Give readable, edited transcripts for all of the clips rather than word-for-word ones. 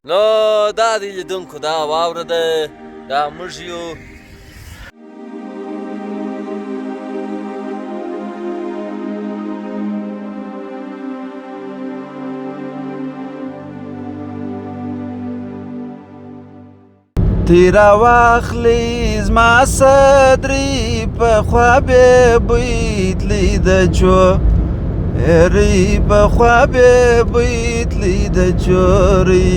نو دا د لیدونکو دا واوره ده، دا موږ یو. تیرا واخلی زما صدری پخوا بې بوی تلی د چورۍ پخوا بې بوی تلی د چورۍ.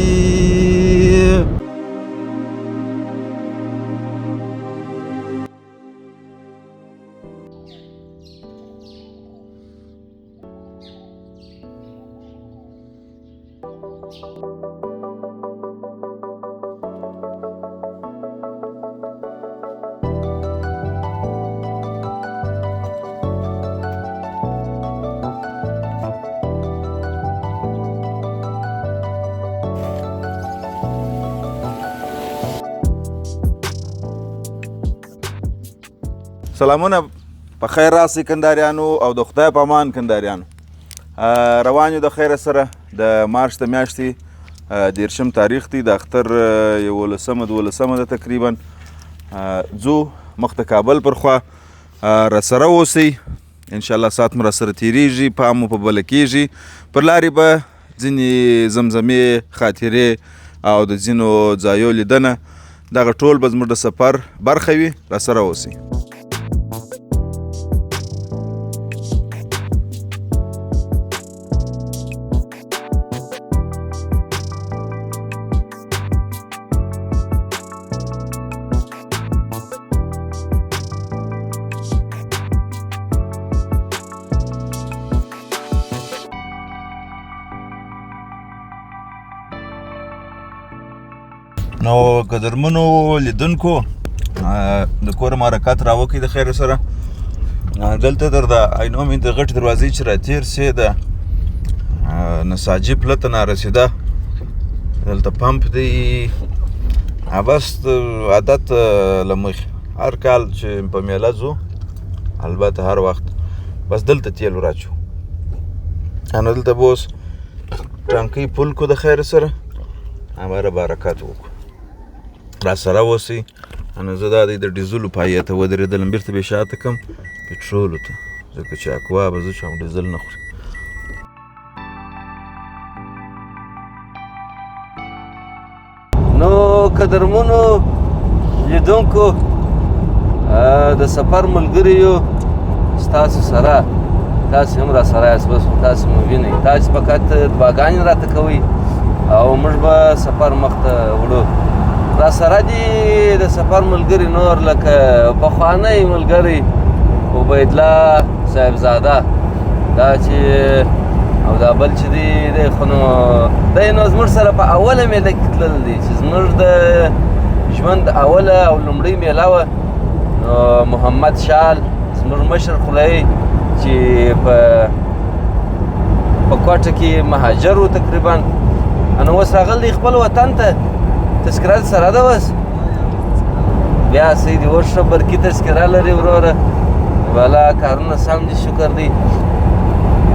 سلامونه په خیر راسئ کنداریانو او د خدای په امان کنداریانو. روان یو د خیره سره د مارچ د میاشتې 13 تاریخ دی، د اختر 11 ده تقریبا. ځو مخ د کابل پر خوا، راسره اوسئ انشاءالله. ساعت مو راسره تیریږي، پام مو په بله کیږي. پر لارې به ځینې زمزمې، خاطرې او د ځینو ځایو لیدنه، دغه ټول به زموږ د سفر برخه وي. راسره اوسئ. نو قدرمنو لیدونکو، د کور حرکت راوکئ د خیر سره. دلته در د عینوم د غټې دروازې چې راتېر سې د نساجي پله ته نارسېده، دلته پمپ دی. بس عادت له مخې هر کال چې په میله ځو، البته هر وخت بس دلته تیل وراچو. نو دلته به اوس ټانکۍ پل کو د خیر سره، هماره به حرکت وکړو. راسره اوسئ. نو زه دا دی د ډیزلو پایې ته ودرېدلم، بېرته به یې شاته کړم پټرولو ته، ځکه چې اکوا به زه چې ډیزل نه خوري. نو قدرمنو لیدونکو، د سفر ملګري یو ستاسو سره، تاسې هم راسره یاست، بس تاسې مو وینئ. تاسې فقط دعاګانې راته کوئ او موږ به سفر مخته وړو. راسره دي د سفر ملګري نور لکه پخوانی ملګری عبیدالله صاحبزاده، دا چې او دا بل چې دی خو نو دی نو زموږ سره په اوله میله کې تلل دی، چې زموږ د ژوند اوله او لومړۍ میله وه. نو محمد شال زموږ مشر خولۍ چې په کوټه کې مهاجر و تقریبا، نو اوس راغلی دی خپل وطن ته. تذکره سره ده اوس بیا سیدي اوس ښه برقي تذکره لري وروره. والا کارونه سم دي، شکر دی.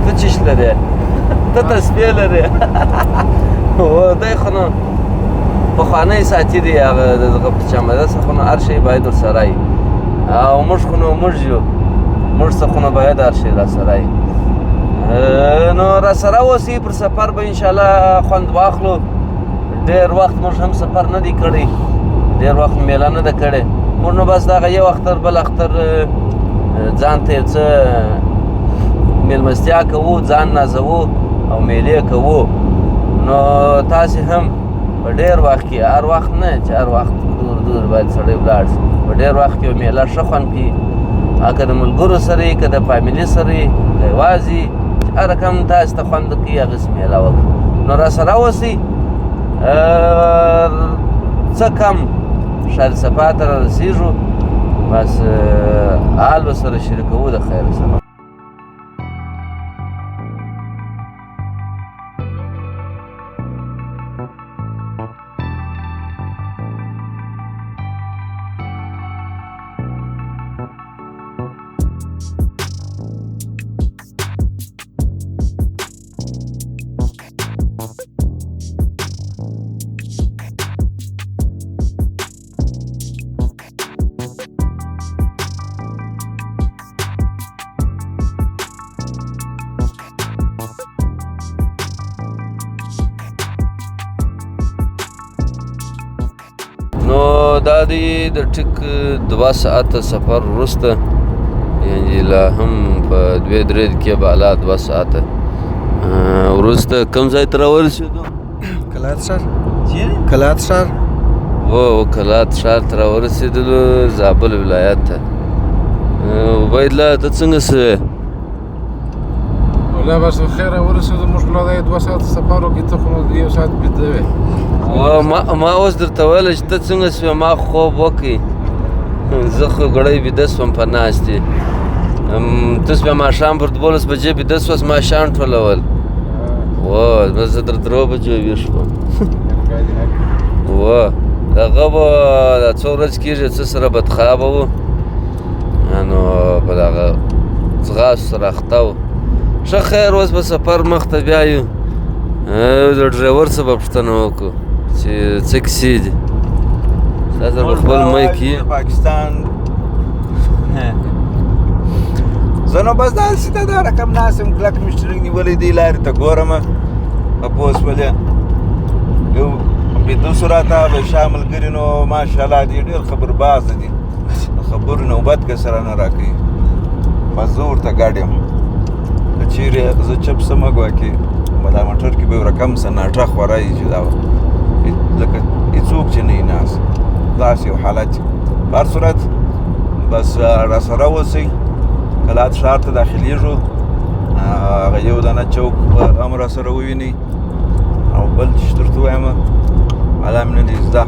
ته چیش لرې؟ ته تسبیح لرې؟ دی خو نو پخوانی ساتي دی هغه دغه په چمده څه، خو نو هر شی باید ورسره وي. او موږ خو نو موږ یو، موږ څه خو نو باید هر شی راسره وي. نو راسره اوسئ، پر سفر به انشاءالله خوند واخلو. ډېر وخت موږ هم سفر نه دی کړی، ډېر وخت میله نه ده کړې. موږ نو بس دغه یو اختر بل اختر ځان ته یو څه میلمستیا کوو، ځان نازوو او میلې کوو. نو تاسې هم په ډېر وخت کې، هر وخت نه چې هر وخت دور دور باید سړی ولاړ شي، په ډېر وخت کې یو میله ښه خوند کوي. که د ملګرو سره یې، که د فامیلي سره یې، که یوازې هر رقم تاسې ته خوند کوي، هغسې میله وکړو. نو راسره اوسئ. څه کم ښار صفا ته رارسېږو، بس حال به سره شریکوو د خیر سره. دا دی د ټیک 2 ساعته سفر وروسته یعنې لا هم په 2-3 دقیقې بالا 2 ساعته وروسته کوم ځای ته راورسېدو؟ کلات ښار. چیرې؟ کلات ښار. کلات ښار ته راورسېدلو، زابل ولایت ته. عبیدالله ته څنګه سوې؟ والله بس خیر ورسېدو. موږ خو دا 2 ساعته سفر وکړ، ته خو نو 1 ساعت بیده وې. ما اوس درته ویله چې ته څنګه سوې؟ ما خوب وکړ، زه خو ګړی بیده سوم په ناستې. ته سوې ماښام پر 12 بجې بیده سوس، ماښام ټولول. زه تر 3 بجې ویښ شوم. هغه به دا څو ورځې کېږي څه سره بدخوابه وو، نو په دغه ځغاستو سره اخته وو. ښه خیر، اوس به سفر مخته بیایو. د ډریور څه به پوښتنه وکړو چې څه کیسې دي. ستا سره به خپل میک یې پاکستان. زه نو بس داسې ته دا رقم ناست یم، کلک مې سټرینګ نیولی دی، لارې ته ګورمه په پوس ولې یو بیده سو راته به شا ملګري نو ماشاءالله دي ډېر خبربازه دي، د خبرو نوبت کس را نه راکوي. بس زه ورته ګډ یم، که چیرې زه چپ سمه ګواکې په دا موټر کې به یو رقم سناټه خورایي چې دا لکه هېڅوک چې نه وي ناست، داسې یو حالت. په هر صورت بس راسره اوسئ، کلات ښار ته داخلېږو. هغه یو دانه چوک هم راسره ووینئ، او بل چې درته ووایم الله مې نه دی زده.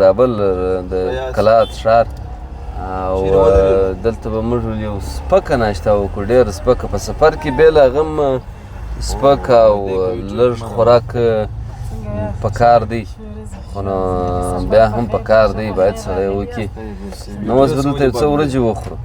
زابل د کلات ښار، او دلته به موږ یو سپکه ناشته وکړو، ډېره سپکه. په سفر کې بې له هغه هم سپک او لږ خوراک پکار دی، خو نو بیا هم پکار دی، باید سړی وکړي. نو اوس به دلته یو څه ورځې وخورو.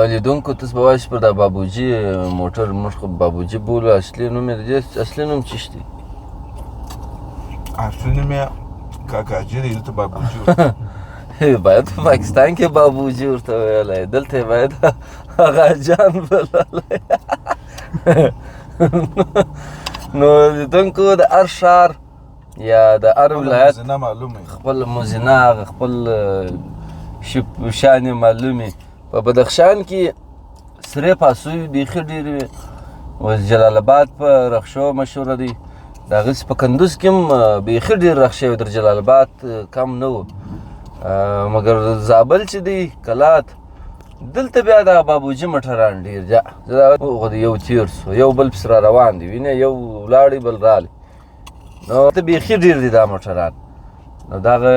لیدونکو تاسو به وایئ پر دا بابوجي موټر، موږ خو بابوجي بولو، اصلي نوم یې اصلي نوم څه دی؟ اصلي نوم یې کاکاجي دی، دلته بابوجي باید په پاکستان کې بابوجي ورته ویلی، دلته یې باید آغاجان بللی. نو لیدونکو د هر ښار یا د هر ولایت خپل موزینه، خپل شان یې معلوم وي. په بدخشان کې سرې پاسوي بیخي ډېرې وي، اوس جلال آباد په رخشو مشهوره دی، دغسې په کندوز کې هم بیخي ډېر رخشې وي، تر جلال آباد کم نه و. مګر زابل چې دی کلات، دلته بیا د بابوجي موټران ډېر یو تېر سو، یو بل پسې را روان دي، وینې یو ولاړی بل رالی، نو ته بیخي ډېر دي دا موټران. نو دغه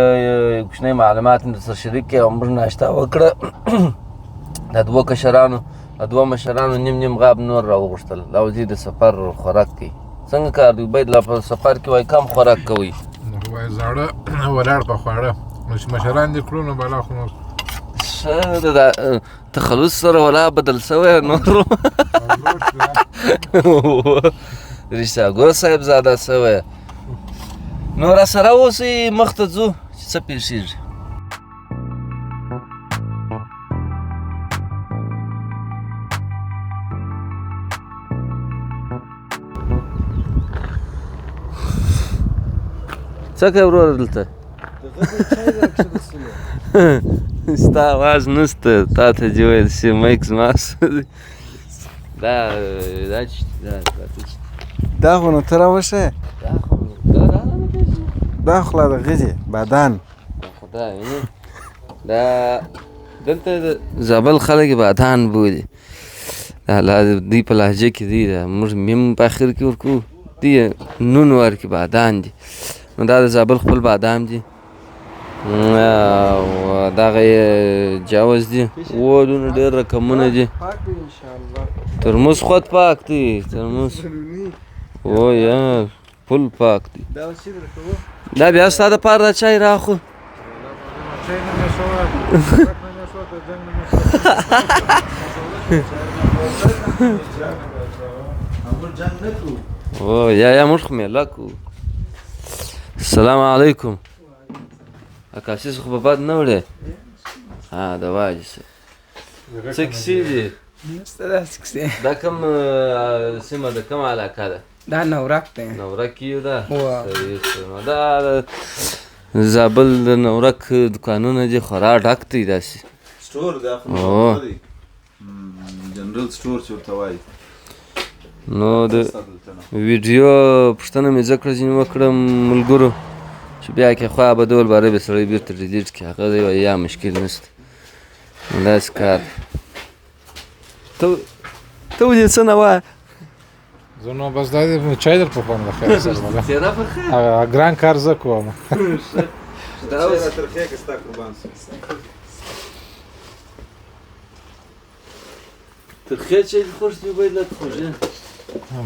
کوچنی معلومات مې درسره شریک کړي، او موږ ناشته وکړه. د 2 کشرانو، د 2 مشرانو نیم غاب نور راوغوښتل، لاوځي د سفر خوراک کوي. څنګه کار دی عبیدالله؟ په سفر کې وایي کم خوراک کوئ؟ وایي زاړه ولاړ په خواړه، نو چې مشران دې کړو نو بلا خو نو ښه د تخلص سره ولا بدل سوی نور رشته ګل صاحب زاده سوی. نو راسره اوسئ، مخته ځو چې څه پېښېږي. څه کوې وروره دلته؟ ستا اواز نشته، تا ته دې ویل چې میک زما دا خو نو ته راوښیې، دا خو لا د غځې بادان. خدا وینې دا دلته د زابل خلک بادان بولي، دوی په لهجه کې دی، موږ میم په اخر کې ورکو، دوی نون ورکې بادان دي. نو دا د زابل خپل بادام دي، او دغه یې جاوز دي ودونه ډېر رقمونه دي پاک دی انشاءالله ترموز خود پاک دی ترموز او یا فل پاک دی دا اوس چې درکوو دا بیا ستا دپاره دا چای راخو چای نه مې شوه سړک نه مې شوه ته جنګ نه مې شوه او یا موږ خو میله کوو السلام علیکم اکاسیس خو به بد نه وړې ها د واجې څه کیسې دي نسته داسې کیسې دا کوم سیمه د کوم علاقه ده دا نورک دی نورک یو ده وا. صحیح څه. دا زابل د نورک دکانونه دي خورا ډک دی داسې سټور دا خو او. دی جنرال سټور چې ورته وایي نو د ویډیو پوښتنه مې زه کړه ځینې وکړم ملګرو چې بیا کې خوا بدول باره به سړی بېرته ډیلیټ کړي هغه دی وایي یا مشکل نشته نو داسې کار ته ولې څه نه وایه زه نو بس دا دی چای در په خوند د خیر سره بله تېره په خیر ګران کار زه کوم دا اوس ترخی که ستا قربان سم ترخی چای دې خوښ دي باید لږ خوږه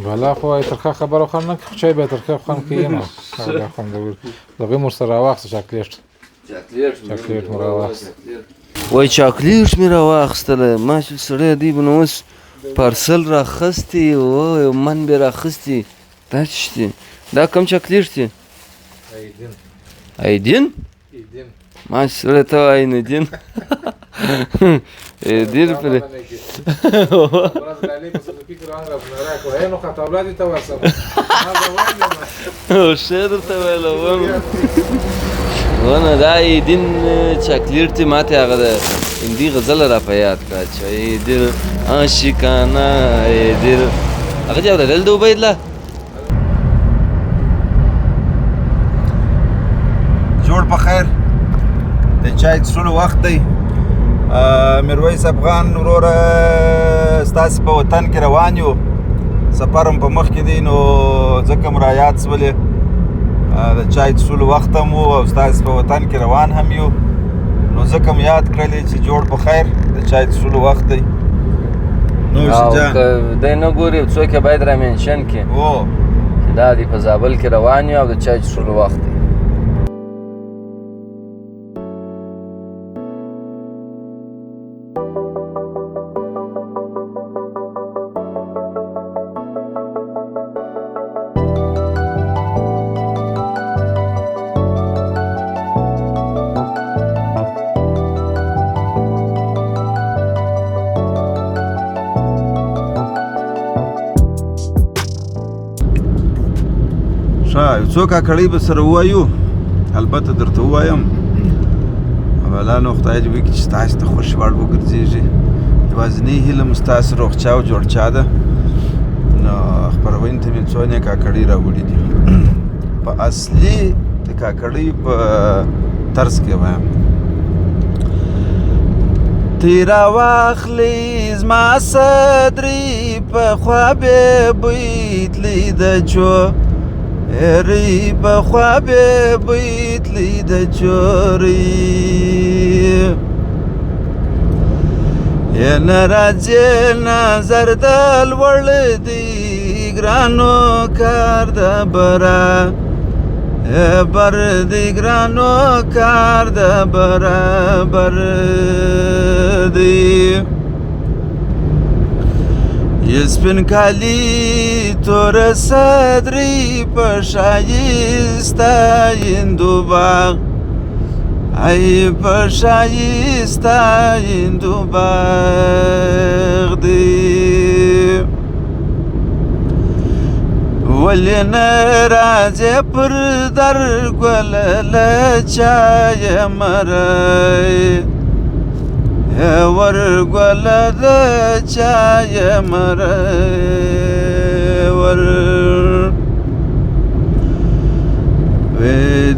بالا خو وایي ترخه خبره خوند نه کوي چای به ترخه خوند کوي نه هغه خوندور دغه مو سره راواخیسته چاکلیټ چاکلیټ مو راواخیسته وای چاکلیټ مې راواخیستله ماشل سړی دی به نو اوس پارسل راخیستی او یو من بې راخیستی دا څه شي دا کوم چاکلیټ دی ایدین ماشل سړی ته وایي ندین ایدین پرې ښه درته ویله ونه دا ایدین چاکلیټ دی ما ته هغه د هندي غزله را په یاد کړه چې ای دل عاشقانه ای دل هغه دې اورېدل د عبیدالله جوړ په خیر د چای څښلو وخت دی میرویس افغان وروره ستاسې په وطن کې روان یو سفر هم په مخ کې دی نو ځکه م رایاد شولې د چای څښلو وخت هم و او ستاسې په وطن کې روان هم یو نو ځکه م یاد کړلې چې جوړ په خیر د چای څښلو وخت دی نو او که دی نه ګوري څوک یې باید را منشن کړي او چې دا دی په زابل کې روان یو او د چای څښلو وخت دی یو څو کاکړۍ به سره ووایو البته درته ووایم اولا نو خدای دې وکړي چې ستاسې ته خوښې وړ وګرځېږي یوازینۍ هیله مو ستاسې روغچا او جوړچا ده نو خپرونې ته مې څو نه کاکړۍ راوړي دي په اصلي د کاکړۍ په طرز کې وایم تیرا واخلې زما صدرې پخوا بې بوی تللی د چو ری بخوا بې بوی تللی د چورې نه راځې نظر د لوړ دی ګرانو کار د بره بر دی ګرانو کار د برابر دی یسپن کالی تور صدری په شایسته هندو باغ ای په شایسته هندو باغ دی ولی نه راځې پر در ګل له چای مرۍ ور ګل د چای مرۍ ور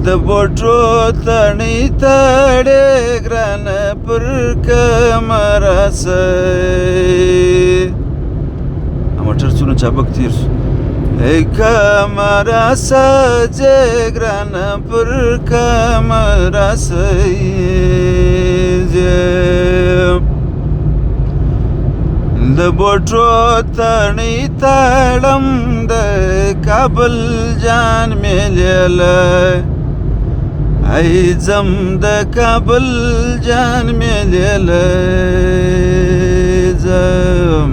د بوټو تڼۍ تړې ګرانه پر کمر سۍ موټر څونه چابک تیر شو ای کمر سجه گران پر کمر سجه د بوټو تڼۍ تړم د کابل جان میلیله ای ځم د کابل جان میلیله ځم.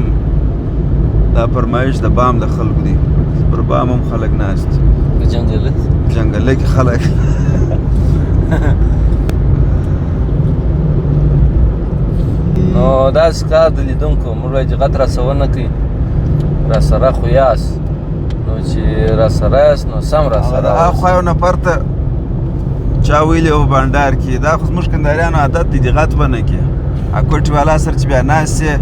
دا فرمایش د بام د خلکو دی، پر بام هم خلک ناست په جنګله جنګله کې خلک نو داسې کار د لیدونکو موږ وایي چې غټ راسره ونه کوي، راسره خو یاست، نو چې راسره یاست نو سم راسره اخوا یو نفر ته چا ویلي و بانډار کې دا خو زموږ کنداریانو عادت دی د غټ به نه کې کوټې والا سره چې بیا ناست یې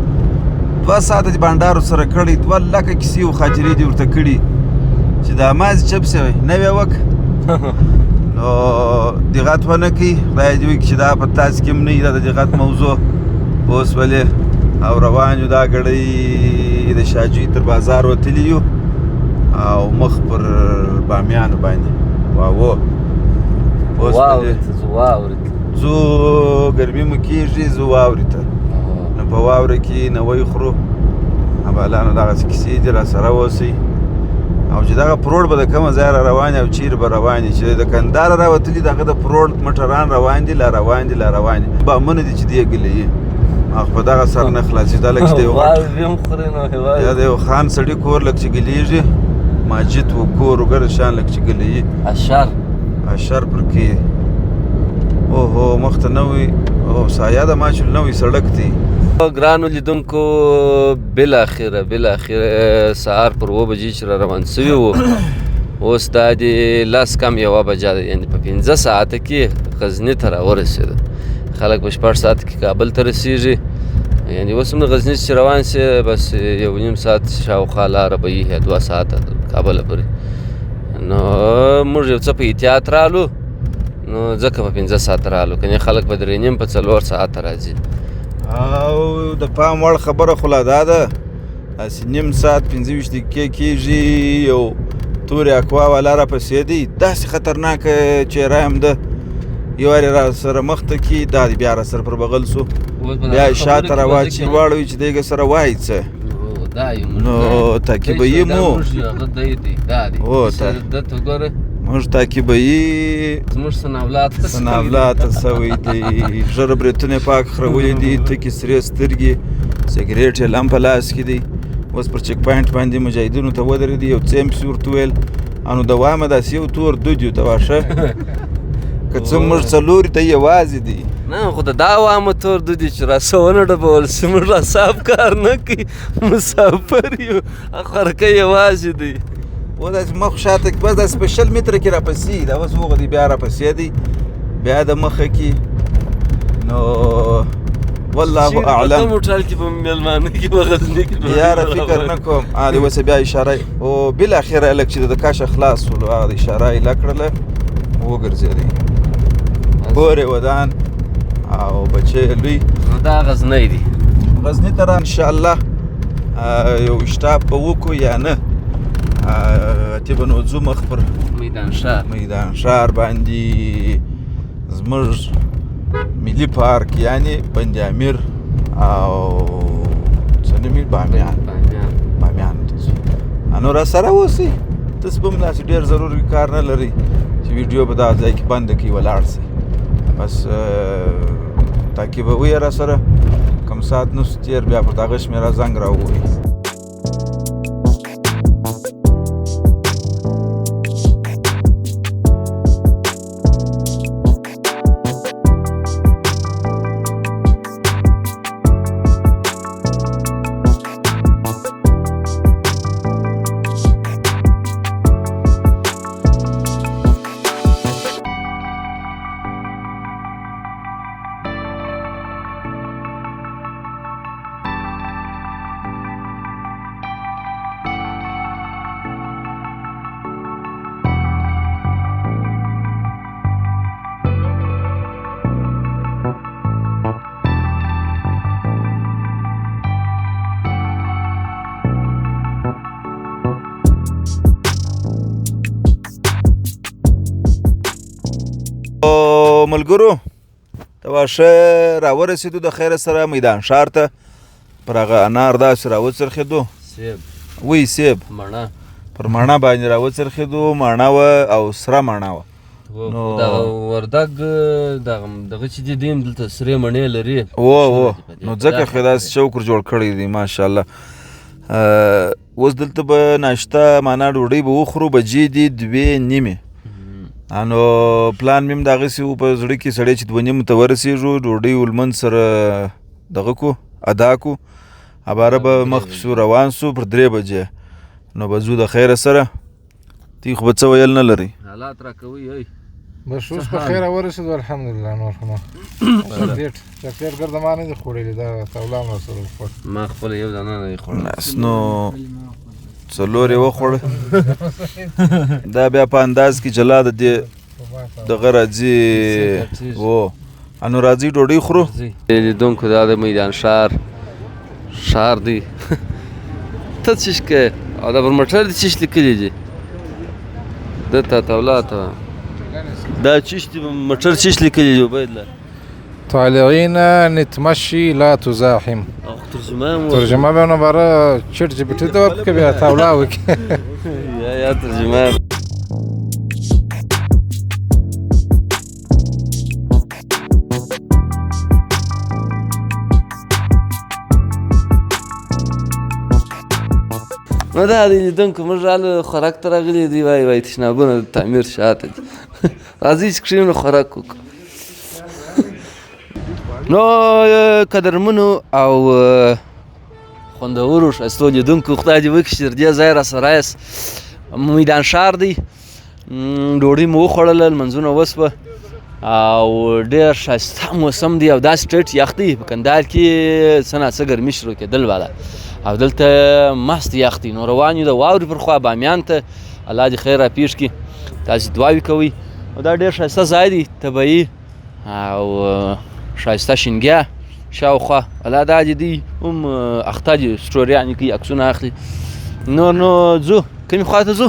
2 ساعته د بانډارو سره کړی 2 لکه کیسې و خاطرې دې ورته کړي چې دا مازې چپ سوی نوی وک نو دقت ونه کوي خدای دې وکړي چې دا په تاسې کې هم نه وي دا د دقت موضوع اوس ولې او روان یو دا ګړی د شاجوی تر بازار وتلي یو او مخ پر بامیانو باندې واو واورې ته ځو واورې ته ځو ګرمي مو کېږي ځو واورې ته نو په واوره کې نوی خورو ابالانو دغسې کیسې دي راسره اوسئ او چې دغه پروړ به د کومه ځای را روان او چیرې به روان چې د کندهاره راوتلي دغه د پروړ موټران روان دي لا روان دي لا روان دي بامونه دي چې دی ګلې یي هغه په دغه سر نه خلاصېدا لږ چې د یو یا د یو خان سړي کور لږ چې ګلېږي ماجد و کور وګره شان لږ چې ګلې یي اشر پر کې اوهو مخ ته نوی او سایه د ماچل نوی سړک دی. ګرانو لیدونکو بالاخره سهار پر 2 بجې چې را روان سوي وو اوس دا د 10 کم 1 بجه ده، یعنې په 15 ساعته کې غزني ته راورسېده. خلک په 6 ساعته کې کابل ته رسېږي، یعنې اوس هم د غزني چې روان سي بس 1.5 ساعت شاوخوا لاره به یي 2 ساعته کابل پورې. نو موږ یو څه په احتیاط رالو نو ځکه په 15 ساعته رالو، کنې خلک به 3.5 په 4 ساعته راځي. او د پام وړ خبره خو لا دا ده هسې 1.5 ساعت 25 دقیقې کېږي یو تورې اکوا والا راپسې دی داسې خطرناکه چهره هم ده یو وارې را سره مخ ته کي دا بیا را سره پر بغل سو بیا یې شاته راواچي واړوي چې دیګه سره وایي څه نو تعقیبوي مو موږ تعقیبوي زموږ سناولاته سوی دی ژره برېتونه پاک خرولي دي تکې سرې سترګې سګرېټ یې لم په لاس کې دی اوس پر چک پاینټ باندې مجاهدینو ته ودرېدي یو څه پسې ورته ویل انو دوامه داسې یو تور دود یو ته واښه که څه موږ څلوري ته یوازې دي نه خو د دا وامه تور دودي چې راسونه ډبول سي موږ را صاف کار نه کوي مسافر یو خرکه یوازې دی و داسې مخ شاته بس داسې په 100 متره کې راپسې دا اوس وغدي بیا راپسې دی بیا د مخه کې نو والله اعلم کوم هوټل کې به مېلمانه کې به غزني کې یاره فکر نه کوم هغه اوس بیا اشاره او بالاخره لک چې د کاشه خلاص ولو هغه اشاره یې لکړله وګرځېدی پورې ودان او بچې لوی نو دا غزنی دی غزني ته را انشاءالله یو اشتاب به وکړو یا نه اتې به نو ځو مخ پر میدان ښار باندې زموږ ملي پارک یعنې بند امیر او څه نومې بامیان ته ځو نو را سره اوسئ تاسو به هم داسې ډېر ضروري کار نه لرئ چې ویډیو په دغه ځای کې بنده کړئ ولاړ سئ بس تعقیبوئ را سره کم ساعت نسو تېر بیا په دغه شمېره زنګ راووهئ ملګرو د واښه راورسېدو د خیره سره میدان ښار ته پر هغه انار داسې راوڅرخېدو وی سیب پر مڼه باندې راوڅرخېدو مڼه وه او سره مڼه وه دغه وردګ دغه چې دي دیم دلته سرې مڼې لري نو ځکه خو داسې شوق ور جوړ کړی دی ماشاءالله. اوس دلته به ناشته معنا ډوډۍ به وخورو بجې دي 2:30 نو پلان مې هم دغسې و په زړه کې سړی چې 2:30 ته ورسېږو ډوډۍ ولمنځ سره دغه کو ادا کو اباره به مخ پسې روان سو پر 3 بجې نو به ځو د خیره سره تی خو به څه ویل نه لرئ حالات راکوئ بس اوس په خیره ورسېدو الحمدلله نور خو نو چاکلیټ ګرده ما نه دي خوړلي دا تولا مې ورسره وخوړ ما خپله یو دانه نه دی خوړلی بس نو 4 یې وخوړه دا بیا په انداز کې جلا د دې دغه راځي نو راځي ډوډۍ خورو. لیدونکو دا د میدان ښار دی ته څه شکې او دا پر موټر دې څه لیکلي دي دته تولا ته دا چیش دي موټر چیش لیکلي دي عبید الله طالعين نتمشي لا تزاحم ترجمه به نو برای چټ جی پی ټي ته ورکړه بیا تولا وکړه یا ترجمه نو دا دی لیدونکو موږ راغلو خوراک ته راغلي دي وایي تشنابونه د تعمیر شاته دي راځئ چې کښېنو نو خوراک وکړو. نو قدرمنو او خوندورو ښایستو لیدونکو خدای دې وکړي چې تر دې ځایه راسره یاست میدان ښار دی ډوډۍ مو وخوړله لمنځونه وسوه او ډېر ښایسته موسم دی او داسې ټیټ یخ دی په کندهار کې څه ناڅه ګرمي شروع کېدل واله او دلته مست یخ دی نو روان یو د واورې پر خوا بامیان ته الله دې خیر راپېښ کړي تاسې دعاوې کوئ او دا ډېر ښایسته ځای دی طبیعي او ښایسته شینګیا شاوخوا الله دا دې دوی هم اخته دي سټوریانې کوي عکسونه اخلي نور نو ځو کومې خوا ته ځو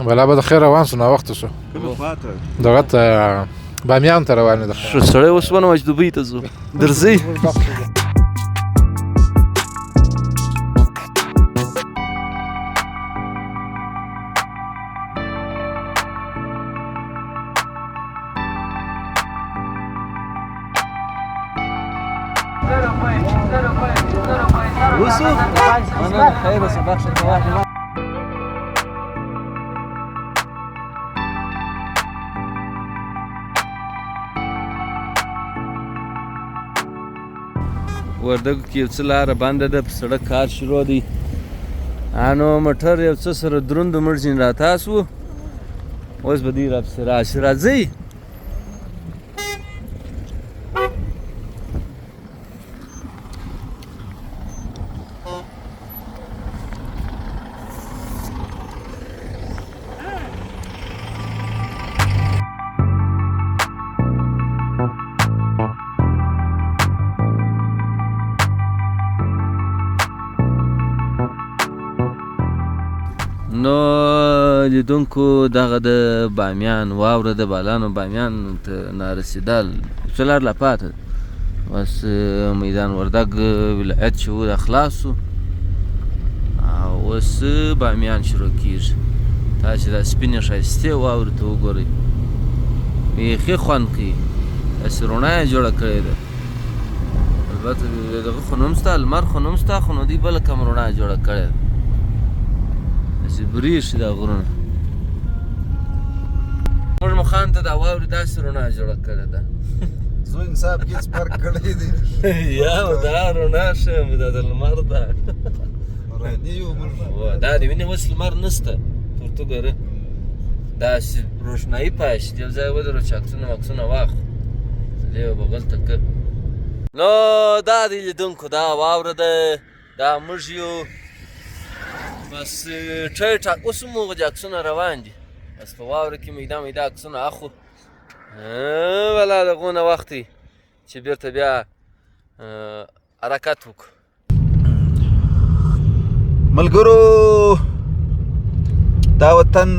بلا به د خیر روان سو ناوخته سو دغه ته بامیان ته روان دي سړی اوس ونه چې دوبۍ ته ځو درځئ وسو انا خير صباح شكواه وردګو کې یو څه لاره بنده ده په سړک کار شروع دی نو موټر یو څه سره دروند مرجین راتاسو اوس به دوی راپسې راشي راځئ نو لیدونکو دغه د بامیان واوره د بالانو بامیان ته نارسېدل څه لار لا پاته بس میدان وردګ ولایت چې و دا خلاص سو او اوس بامیان شروع کېږي تاسې دا سپینې ښایستې واورې ته وګورئ بیخي خوند کوي داسې رڼا یې جوړه کړې ده البته دغه خو نوم سته لمر خو نوم سته خو نو دوی بله کم رڼا جوړه کړې ده داسې بریښي دا غرونه موږ مخان ته دا واورې داسې رڼا جوړه کړې ده زو انصاف هېڅ فرق کړی دی یا دا رڼا ښه دا د لمر ده راني یو موږ دا د وینې اوس لمر نشته تورته ګوره داسې روښنایي پاشي یو ځای ودرو چې عکسونه وکسونه واخلو دی یو بغل ته که نو دا دی لیدونکو دا واوره ده دا موږ یو بس ټیټ اوس هم هغه عکسونه روان دي بس په واوره کې میده عکسونه اخلو والا دغونه وخت دی چې بیرته بیا حرکت وکړو ملګرو دا وطن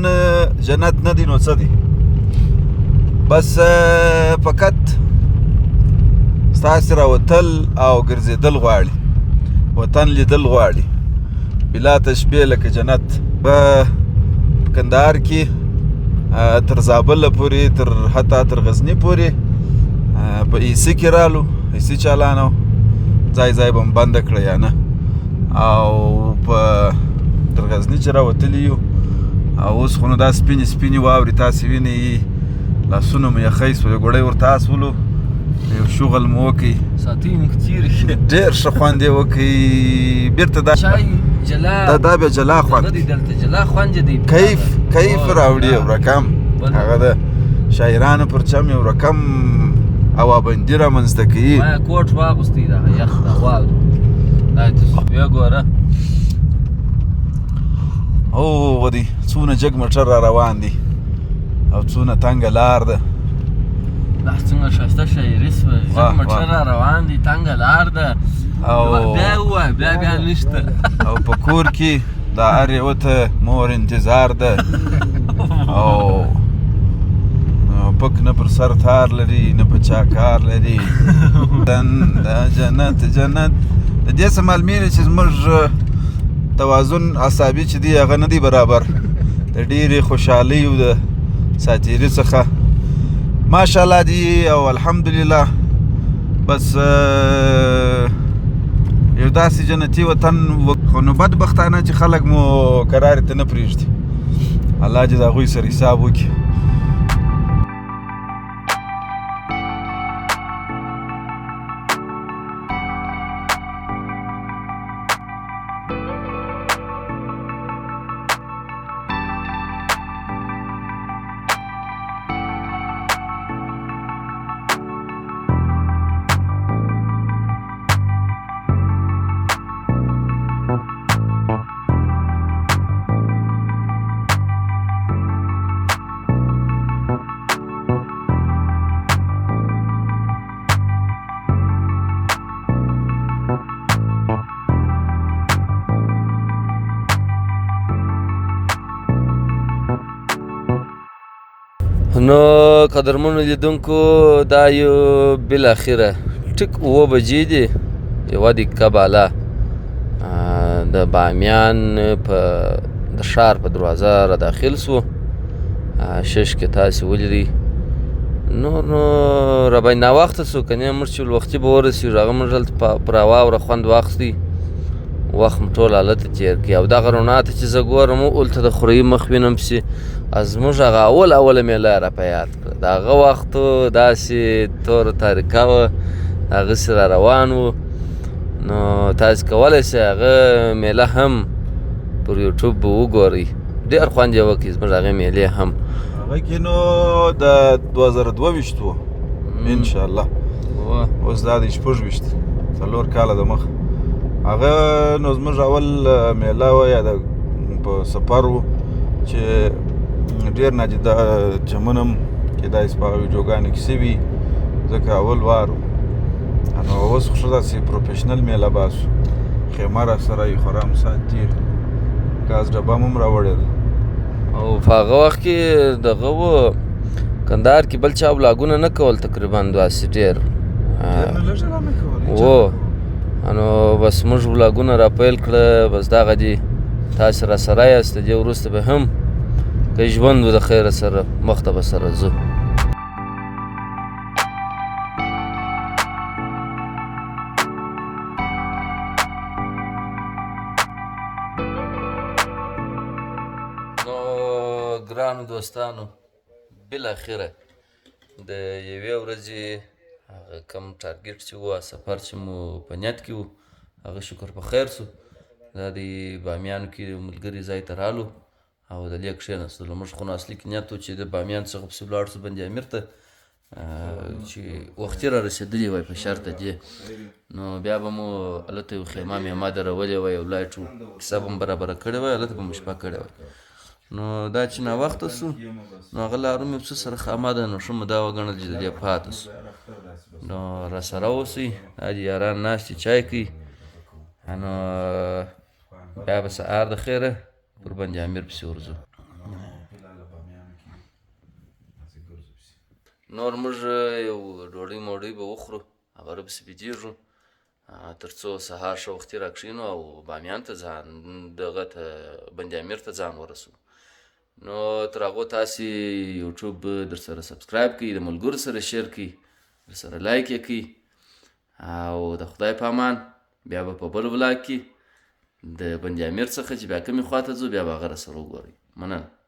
جنت نه دی نو څه دی بس فقط ستاسې راوتل او ګرځېدل غواړي، وطن لیدل غواړي، بلا تشبیه لکه جنت. په کندهار کې تر زابله پورې، حتی تر غزني پورې په ایسي کې رالو، ایسي چالانه ځای ځای به م بنده کړه یا نه، او په تر غزني چې راوتلي یو او اوس خو نو دا سپینې سپینې واورې تاسې وینئ، لاسونه مو یخی سول، ګوړی ورته اسولو، یو شغل مو وکړئ، ساتۍ مو تېرې کړې، ډېر ښه خوند یې وکړئ. بېرته دا دا بیا جلا خوند، دلته جلا خوند دی، کیف راوړي یو رقم، هغه د شاعرانو پر چم یو رقم هوابندي رامنځته کوي. ما کوټ واغوستی دا یخ دا واورې، دا ته بیا ګوره ودی څونه جګ موټر را روان دی او څونه تنګه لار ده. دا څنګه ښایسته شاعري سوه، جګ موټر را روان دی، تنګه لار ده، بیا ووایه بیا نشته. او په کور کې د هر یوه ته مور انتظار ده، او پک نه پر سر تار لري نه په چا کار لري. جنت د دې څه معلومېږي چې زموږ توازن اعصابي چې دی هغه نه دی برابر د ډېرې خوشحالۍ او د ساتیري څخه. ماشاءالله دی او الحمدلله. بس یو داسې جنتي وطن خو نو بدبختانه چې خلک مو کرارې ته نه پرېږدي. الله دې د هغوی سره حساب وکړي. نو قدرمنو لیدونکو دا یو بالاخره ټیک 7 بجې دي، یوه دقیقه بالا د بامیان په د ښار په دروازه را داخل سو. شش کې تاسې ولیدئ، نور نو راباندې ناوخته سو، که نه موږ چې وختي به ورسېږو. هغه موږ هلته پر واوره خوند واخیستی، وخت مو ټول هلته تېر کړي. او دغه رڼا ته چې زه ګورم هلته د خورۍ مخ وینم پسې زموږ هغه اوله میله را په یاد کړه. د هغه وختو داسې توره تاریکه وه، هغسې را روان وو. نو تاسې کولی شئ هغه میله هم پر یوټیوب به وګورئ، ډېر خوند یې وکړي زموږ هغې میلې هم. هغه کې نو د 2022 و انشاءالله، اوس دا د 26 4 کاله د مخ. هغه نو زموږ اول میله وه یا د په سفر و چې ډېر ناجیده چمن هم کیدای شي په هغه ویډیوګانو کې سوي، ځکه اول وار و. نو اوس خو ښه داسې پروفیشنل میله باسو، خیمه را سره یې خورا هم ساعت تېر، ګاز ډبه هم راوړې ده. او په هغه وخت کې دغه و کندهار کې بل چا ولاګونه نه کول تقریبا داسې ډېر و. نو بس موږ ولاګونه را پیل کړه، بس دغه دي تاسې را سره یاست. د دې وروسته به هم که ژوند و د خیره سره مخته به سره ځو. نو ګرانو دوستانو، بالاخره د یوې ورځې هغه کم ټارګېټ چې و، سفر چې مو په نیت کې و، هغه شکر په خیر سو. دا د بامیانو کې ملګري ځای ته رالو او د دې کښېناستلو. موږ خو نو اصلي کې نیت و چې د بامیان څخه پسې ولاړ سو بند امیر ته، چې وختي را رسېدلي وای په شرط د دې. نو بیا به مو هلته یو خیمه میمه درولې وای، یو لایټ و، کیسه به مو برابره کړې وای، هلته به مو شپه کړې وای. نو دا چې ناوخته سو، نو هغه لارو مې پسه سره خامه ده، نو ښه مو دا وګڼل چې د دې پاته سو. نو را سره اوسئ، دا دي یاران ناست دي چای کوي. نو بیا به سهار د خیره پر بند امیر پسې ورځو. نور موږ یو ډوډۍ موډۍ به وخورو او ورپسې بېدېږو تر څو سهار ښه وختي راکښېنو او بامیان ته ځان دغه ته بند امیر ته ځان ورسوو. نو تر هغو تاسې یوټیوب درسره سبسکرایب کړئ، د ملګرو سره شیر کړئ، درسره لایک یې کړئ او د خدای په امان. بیا به په بل ولاګ کې د بند امیر څخه چې بیا کومې خواته ځو بیا به هغه راسره وګورئ. مننه.